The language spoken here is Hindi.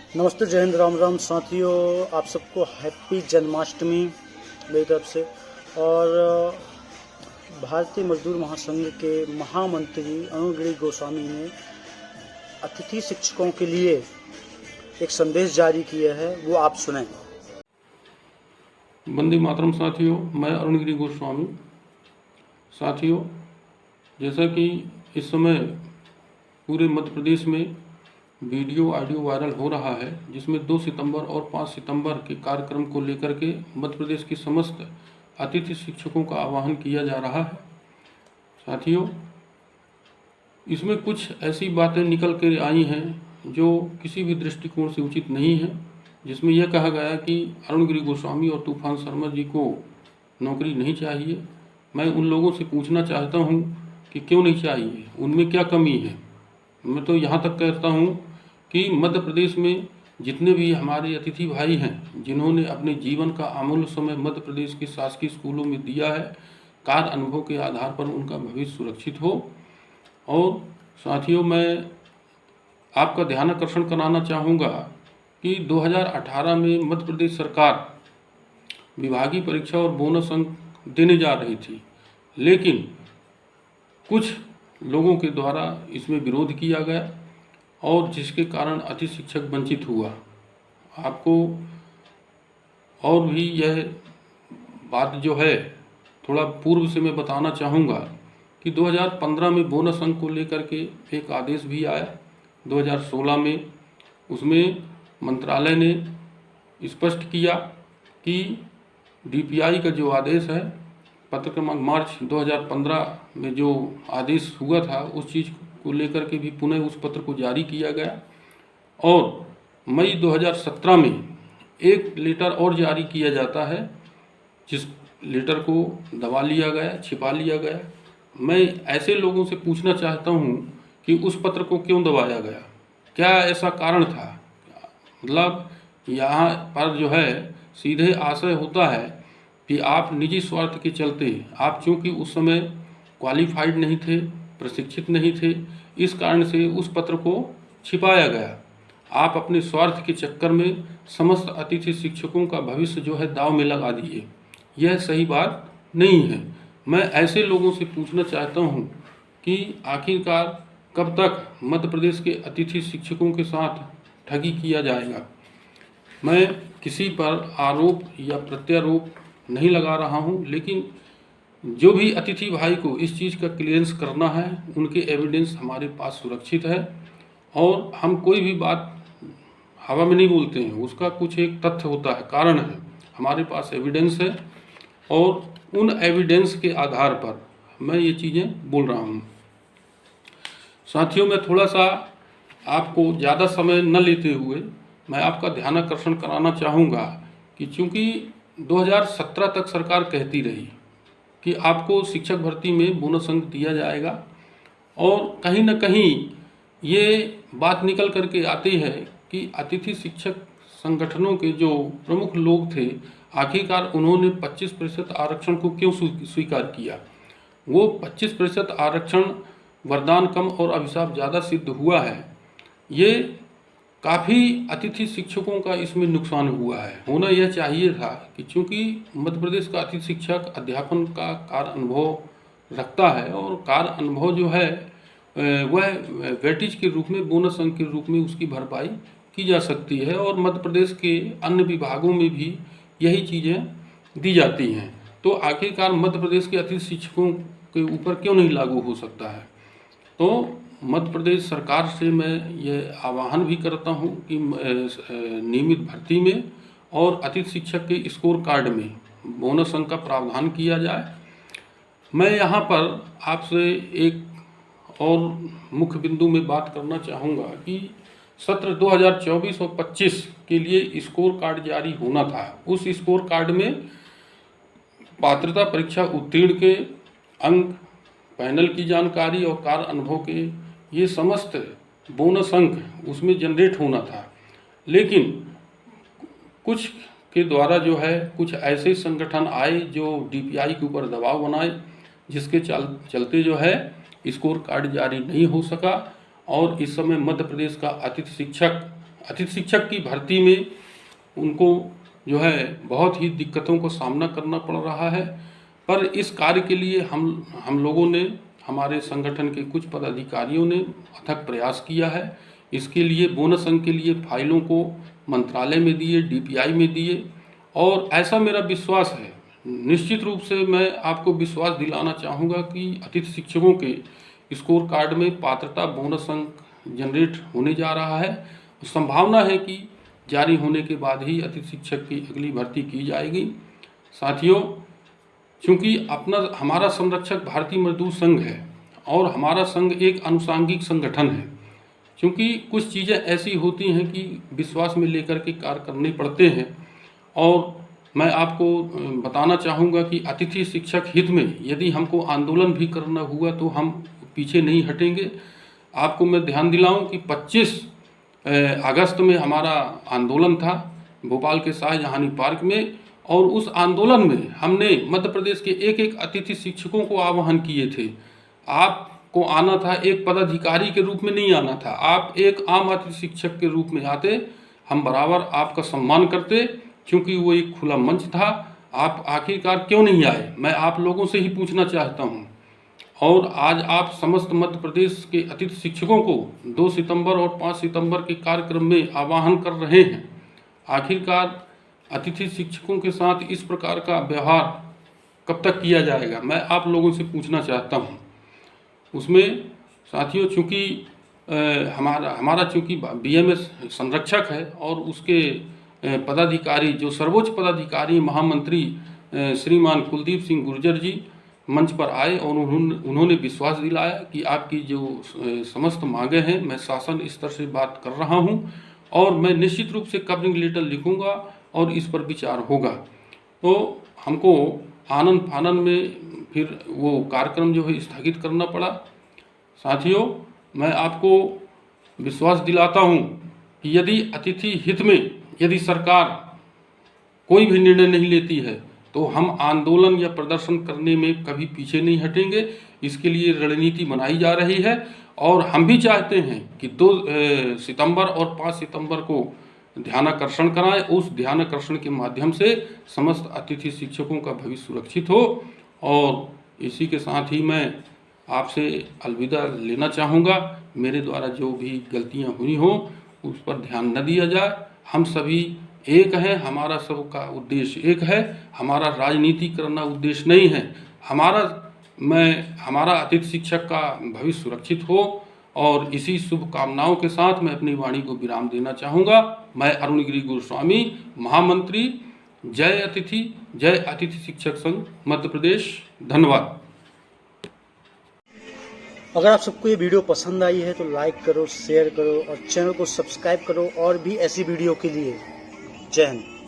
नमस्ते, जय हिंद, राम राम साथियों। आप सबको हैप्पी जन्माष्टमी मेरी तरफ से। और भारतीय मजदूर महासंघ के महामंत्री अरुण गिरी गोस्वामी ने अतिथि शिक्षकों के लिए एक संदेश जारी किया है, वो आप सुनें। वंदे मातरम साथियों, मैं अरुण गिरी गोस्वामी। साथियों, जैसा कि इस समय पूरे मध्य प्रदेश में वीडियो ऑडियो वायरल हो रहा है, जिसमें 2 सितंबर और 5 सितंबर के कार्यक्रम को लेकर के मध्य प्रदेश की समस्त अतिथि शिक्षकों का आह्वान किया जा रहा है। साथियों, इसमें कुछ ऐसी बातें निकल कर आई हैं जो किसी भी दृष्टिकोण से उचित नहीं है, जिसमें यह कहा गया कि अरुण गिरी गोस्वामी और तूफान शर्मा जी को नौकरी नहीं चाहिए। मैं उन लोगों से पूछना चाहता हूं कि क्यों नहीं चाहिए, उनमें क्या कमी है। मैं तो यहाँ तक कहता हूं कि मध्य प्रदेश में जितने भी हमारे अतिथि भाई हैं, जिन्होंने अपने जीवन का अमूल्य समय मध्य प्रदेश के शासकीय स्कूलों में दिया है, कार्य अनुभव के आधार पर उनका भविष्य सुरक्षित हो। और साथियों, मैं आपका ध्यान आकर्षण कराना चाहूँगा कि 2018 में मध्य प्रदेश सरकार विभागीय परीक्षा और बोनस अंक देने जा रही थी, लेकिन कुछ लोगों के द्वारा इसमें विरोध किया गया और जिसके कारण अतिथि शिक्षक वंचित हुआ। आपको और भी यह बात जो है थोड़ा पूर्व से मैं बताना चाहूँगा कि 2015 में बोनस अंक को लेकर के एक आदेश भी आया। 2016 में उसमें मंत्रालय ने स्पष्ट किया कि डीपीआई का जो आदेश है, पत्र क्रमांक मार्च 2015 में जो आदेश हुआ था, उस चीज़ को लेकर के भी पुनः उस पत्र को जारी किया गया। और मई 2017 में एक लेटर और जारी किया जाता है, जिस लेटर को दबा लिया गया, छिपा लिया गया। मैं ऐसे लोगों से पूछना चाहता हूं कि उस पत्र को क्यों दबाया गया, क्या ऐसा कारण था। मतलब यहाँ पर जो है सीधे आशय होता है कि आप निजी स्वार्थ के चलते, आप चूँकि उस समय क्वालिफाइड नहीं थे, प्रशिक्षित नहीं थे, इस कारण से उस पत्र को छिपाया गया। आप अपने स्वार्थ के चक्कर में समस्त अतिथि शिक्षकों का भविष्य जो है दांव में लगा दिए। यह सही बात नहीं है। मैं ऐसे लोगों से पूछना चाहता हूं कि आखिरकार कब तक मध्य प्रदेश के अतिथि शिक्षकों के साथ ठगी किया जाएगा। मैं किसी पर आरोप या प्रत्यारोप नहीं लगा रहा हूं, लेकिन जो भी अतिथि भाई को इस चीज़ का क्लियरेंस करना है, उनके एविडेंस हमारे पास सुरक्षित है। और हम कोई भी बात हवा में नहीं बोलते हैं, उसका कुछ एक तथ्य होता है, कारण है। हमारे पास एविडेंस है और उन एविडेंस के आधार पर मैं ये चीज़ें बोल रहा हूँ। साथियों, मैं थोड़ा सा आपको ज़्यादा समय न लेते हुए मैं आपका ध्यान आकर्षण कराना चाहूँगा कि चूँकि 2017 तक सरकार कहती रही कि आपको शिक्षक भर्ती में बोनस अंक दिया जाएगा, और कहीं न कहीं ये बात निकल करके आती है कि अतिथि शिक्षक संगठनों के जो प्रमुख लोग थे, आखिरकार उन्होंने 25% आरक्षण को क्यों स्वीकार किया। वो 25% आरक्षण वरदान कम और अभिशाप ज़्यादा सिद्ध हुआ है। ये काफ़ी अतिथि शिक्षकों का इसमें नुकसान हुआ है। होना यह चाहिए था कि चूँकि मध्य प्रदेश का अतिथि शिक्षक अध्यापन का कार्य अनुभव रखता है, और कार्य अनुभव जो है वह वेटेज के रूप में, बोनस अंक के रूप में उसकी भरपाई की जा सकती है, और मध्य प्रदेश के अन्य विभागों में भी यही चीज़ें दी जाती हैं। तो आखिरकार मध्य प्रदेश के अतिथि शिक्षकों के ऊपर क्यों नहीं लागू हो सकता है। तो मध्य प्रदेश सरकार से मैं ये आह्वान भी करता हूँ कि नियमित भर्ती में और अतिथि शिक्षक के स्कोर कार्ड में बोनस अंक का प्रावधान किया जाए। मैं यहाँ पर आपसे एक और मुख्य बिंदु में बात करना चाहूँगा कि सत्र 2024 और 25 के लिए स्कोर कार्ड जारी होना था। उस स्कोर कार्ड में पात्रता परीक्षा उत्तीर्ण के अंक, पैनल की जानकारी और कार्य अनुभव के ये समस्त बोनस अंक उसमें जनरेट होना था। लेकिन कुछ के द्वारा जो है कुछ ऐसे संगठन आए जो डीपीआई के ऊपर दबाव बनाए, जिसके चलते जो है स्कोर कार्ड जारी नहीं हो सका। और इस समय मध्य प्रदेश का अतिथि शिक्षक अतिथि शिक्षक की भर्ती में उनको जो है बहुत ही दिक्कतों का सामना करना पड़ रहा है। पर इस कार्य के लिए हम लोगों ने, हमारे संगठन के कुछ पदाधिकारियों ने अथक प्रयास किया है। इसके लिए बोनस अंक के लिए फाइलों को मंत्रालय में दिए, DPI में दिए, और ऐसा मेरा विश्वास है, निश्चित रूप से मैं आपको विश्वास दिलाना चाहूँगा कि अतिथि शिक्षकों के स्कोर कार्ड में पात्रता बोनस अंक जनरेट होने जा रहा है। संभावना है कि जारी होने के बाद ही अतिथि शिक्षक की अगली भर्ती की जाएगी। साथियों, चूँकि हमारा संरक्षक भारतीय मजदूर संघ है और हमारा संघ एक अनुषांगिक संगठन है, क्योंकि कुछ चीज़ें ऐसी होती हैं कि विश्वास में लेकर के कार्य करने पड़ते हैं। और मैं आपको बताना चाहूँगा कि अतिथि शिक्षक हित में यदि हमको आंदोलन भी करना हुआ तो हम पीछे नहीं हटेंगे। आपको मैं ध्यान दिलाऊं कि 25 अगस्त में हमारा आंदोलन था भोपाल के शाहजहानी पार्क में, और उस आंदोलन में हमने मध्य प्रदेश के एक एक अतिथि शिक्षकों को आह्वान किए थे। आपको आना था, एक पदाधिकारी के रूप में नहीं आना था, आप एक आम अतिथि शिक्षक के रूप में आते, हम बराबर आपका सम्मान करते, क्योंकि वो एक खुला मंच था। आप आखिरकार क्यों नहीं आए, मैं आप लोगों से ही पूछना चाहता हूँ। और आज आप समस्त मध्य प्रदेश के अतिथि शिक्षकों को 2 सितंबर और 5 सितंबर के कार्यक्रम में आह्वान कर रहे हैं। आखिरकार अतिथि शिक्षकों के साथ इस प्रकार का व्यवहार कब तक किया जाएगा, मैं आप लोगों से पूछना चाहता हूँ। उसमें साथियों, चूँकि हमारा चूँकि BMS संरक्षक है और उसके पदाधिकारी, जो सर्वोच्च पदाधिकारी महामंत्री श्रीमान कुलदीप सिंह गुर्जर जी मंच पर आए और उन्होंने विश्वास दिलाया कि आपकी जो समस्त मांगे हैं मैं शासन स्तर से बात कर रहा हूं और मैं निश्चित रूप से कवरिंग लेटर लिखूंगा और इस पर विचार होगा। तो हमको आनन फानन में फिर वो कार्यक्रम जो है स्थगित करना पड़ा। साथियों, मैं आपको विश्वास दिलाता हूं कि यदि अतिथि हित में यदि सरकार कोई भी निर्णय नहीं लेती है तो हम आंदोलन या प्रदर्शन करने में कभी पीछे नहीं हटेंगे। इसके लिए रणनीति बनाई जा रही है और हम भी चाहते हैं कि 2 सितंबर और 5 सितंबर को ध्यानाकर्षण कराएं। उस ध्यानाकर्षण के माध्यम से समस्त अतिथि शिक्षकों का भविष्य सुरक्षित हो। और इसी के साथ ही मैं आपसे अलविदा लेना चाहूँगा। मेरे द्वारा जो भी गलतियाँ हुई हों उस पर ध्यान न दिया जाए। हम सभी एक हैं, हमारा सबका उद्देश्य एक है, हमारा राजनीति करना उद्देश्य नहीं है। हमारा अतिथि शिक्षक का भविष्य सुरक्षित हो और इसी शुभकामनाओं के साथ मैं अपनी वाणी को विराम देना चाहूँगा। मैं अरुणगिरी गोस्वामी, महामंत्री, जय अतिथि शिक्षक संघ मध्य प्रदेश। धन्यवाद। अगर आप सबको ये वीडियो पसंद आई है तो लाइक करो, शेयर करो और चैनल को सब्सक्राइब करो और भी ऐसी वीडियो के लिए। जय हिंद।